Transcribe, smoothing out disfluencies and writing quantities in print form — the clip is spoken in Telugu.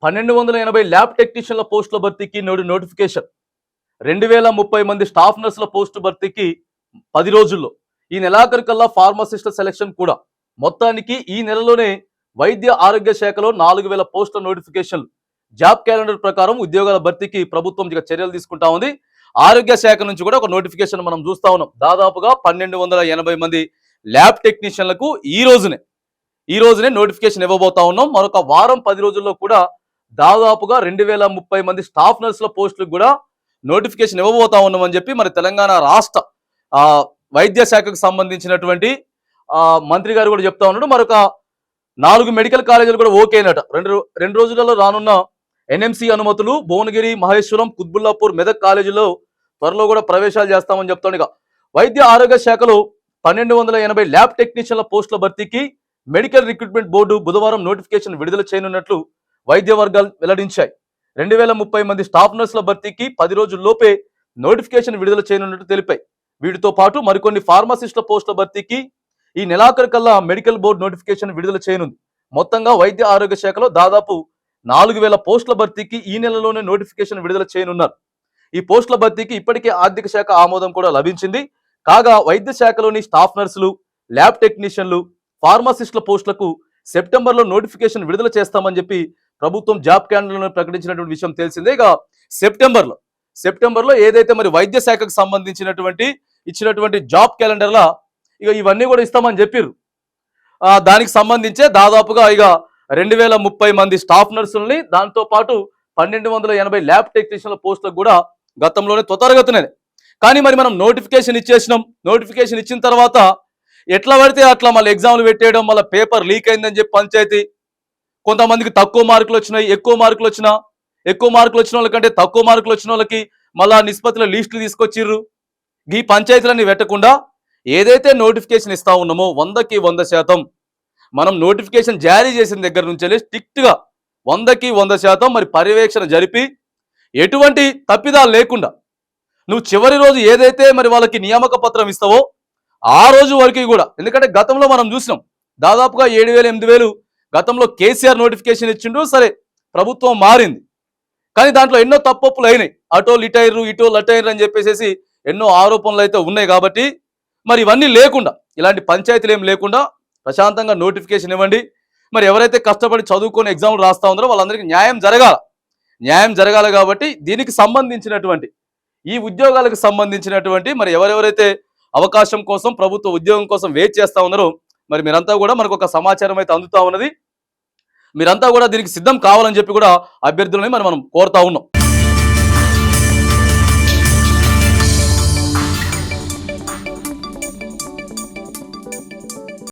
1280 ల్యాబ్ టెక్నీషియన్ల పోస్టుల భర్తీకి నేడు నోటిఫికేషన్. 2030 మంది స్టాఫ్ నర్సుల పోస్టు భర్తీకి 10 రోజుల్లో. ఈ నెలాఖరుకల్లా ఫార్మసిస్టుల సెలక్షన్ కూడా. మొత్తానికి ఈ నెలలోనే వైద్య ఆరోగ్య శాఖలో 4000 పోస్టుల నోటిఫికేషన్లు. జాబ్ క్యాలెండర్ ప్రకారం ఉద్యోగాల భర్తీకి ప్రభుత్వం చర్యలు తీసుకుంటా ఉంది. ఆరోగ్య శాఖ నుంచి కూడా ఒక నోటిఫికేషన్ మనం చూస్తా ఉన్నాం. దాదాపుగా 1280 మంది ల్యాబ్ టెక్నీషియన్లకు ఈ రోజునే నోటిఫికేషన్ ఇవ్వబోతా ఉన్నాం. మరొక వారం 10 రోజుల్లో కూడా దాదాపుగా 2030 మంది స్టాఫ్ నర్సుల పోస్టులకు కూడా నోటిఫికేషన్ ఇవ్వబోతా ఉన్నామని చెప్పి మరి తెలంగాణ రాష్ట్ర వైద్య శాఖకు సంబంధించినటువంటి మంత్రి గారు కూడా చెప్తా ఉన్నాడు. మరొక 4 మెడికల్ కాలేజీలు కూడా ఓకే అయినట. రెండు రోజులలో రానున్న ఎన్ఎంసీ అనుమతులు భువనగిరి, మహేశ్వరం, కుత్బుల్లాపూర్, మెదక్ కాలేజీలో త్వరలో కూడా ప్రవేశాలు చేస్తామని చెప్తాను. ఇక వైద్య ఆరోగ్య శాఖలో 1280 ల్యాబ్ టెక్నీషియన్ల పోస్టుల భర్తీకి మెడికల్ రిక్రూట్మెంట్ బోర్డు బుధవారం నోటిఫికేషన్ విడుదల చేయనున్నట్లు వైద్య వర్గాలు వెల్లడించాయి. 2030 మంది స్టాఫ్ నర్సుల భర్తీకి 10 రోజుల్లోపే నోటిఫికేషన్ విడుదల చేయనున్నట్లు తెలిపాయి. వీటితో పాటు మరికొన్ని ఫార్మసిస్టుల పోస్టుల భర్తీకి ఈ నెలాఖరు కల్లా మెడికల్ బోర్డు నోటిఫికేషన్ విడుదల చేయనుంది. మొత్తంగా వైద్య ఆరోగ్య శాఖలో దాదాపు 4000 పోస్టుల భర్తీకి ఈ నెలలోనే నోటిఫికేషన్ విడుదల చేయనున్నారు. ఈ పోస్టుల భర్తీకి ఇప్పటికే ఆర్థిక శాఖ ఆమోదం కూడా లభించింది. కాగా వైద్య శాఖలోని స్టాఫ్ నర్సులు, ల్యాబ్ టెక్నీషియన్లు, ఫార్మసిస్టుల పోస్టులకు సెప్టెంబర్లో నోటిఫికేషన్ విడుదల చేస్తామని చెప్పి ప్రభుత్వం జాబ్ క్యాలెండర్లో ప్రకటించినటువంటి విషయం తెలిసిందే. ఇక సెప్టెంబర్లో ఏదైతే మరి వైద్య శాఖకు సంబంధించినటువంటి ఇచ్చినటువంటి జాబ్ క్యాలెండర్లా ఇక ఇవన్నీ కూడా ఇస్తామని చెప్పారు. దానికి సంబంధించే దాదాపుగా ఇక 2030 మంది స్టాఫ్ నర్సుల్ని, దాంతో పాటు 1280 ల్యాబ్ టెక్నీషియన్ల పోస్టులకు కూడా గతంలోనే త్వరగతినే. కానీ మరి మనం నోటిఫికేషన్ ఇచ్చేసినాం. నోటిఫికేషన్ ఇచ్చిన తర్వాత ఎట్లా పడితే అట్లా మళ్ళీ ఎగ్జామ్లు పెట్టేయడం, మళ్ళీ పేపర్ లీక్ అయిందని చెప్పి పంచాయతీ. కొంతమందికి తక్కువ మార్కులు వచ్చినాయి, ఎక్కువ మార్కులు వచ్చిన వాళ్ళకంటే తక్కువ మార్కులు వచ్చిన వాళ్ళకి మళ్ళా నిష్పత్తుల లిస్టులు తీసుకొచ్చిర్రు. ఈ పంచాయతీలన్నీ పెట్టకుండా ఏదైతే నోటిఫికేషన్ ఇస్తా ఉన్నామో 100కి 100% మనం నోటిఫికేషన్ జారీ చేసిన దగ్గర నుంచి స్ట్రిక్ట్గా 100కి 100% మరి పర్యవేక్షణ జరిపి ఎటువంటి తప్పిదాలు లేకుండా నువ్వు చివరి రోజు ఏదైతే మరి వాళ్ళకి నియామక పత్రం ఇస్తావో ఆ రోజు వరకు కూడా. ఎందుకంటే గతంలో మనం చూసినాం దాదాపుగా 7000 8000 గతంలో కేసీఆర్ నోటిఫికేషన్ ఇచ్చిండు. సరే ప్రభుత్వం మారింది, కానీ దాంట్లో ఎన్నో తప్పొప్పులు అయినాయి. అటో లిటైర్రు ఇటో లటైర్రు అని చెప్పేసి ఎన్నో ఆరోపణలు అయితే ఉన్నాయి. కాబట్టి మరి ఇవన్నీ లేకుండా, ఇలాంటి పంచాయతీలు ఏం లేకుండా ప్రశాంతంగా నోటిఫికేషన్ ఇవ్వండి. మరి ఎవరైతే కష్టపడి చదువుకొని ఎగ్జామ్లు రాస్తా ఉన్నారో వాళ్ళందరికీ న్యాయం జరగాలి. కాబట్టి దీనికి సంబంధించినటువంటి ఈ ఉద్యోగాలకు సంబంధించినటువంటి మరి ఎవరెవరైతే అవకాశం కోసం, ప్రభుత్వ ఉద్యోగం కోసం వెయిట్ చేస్తా ఉన్నారో మరి మీరంతా కూడా మనకు ఒక సమాచారం అయితే అందుతా ఉన్నది. మీరంతా కూడా దీనికి సిద్ధం కావాలని చెప్పి కూడా అభ్యర్థులని మనం కోరుతా ఉన్నాం.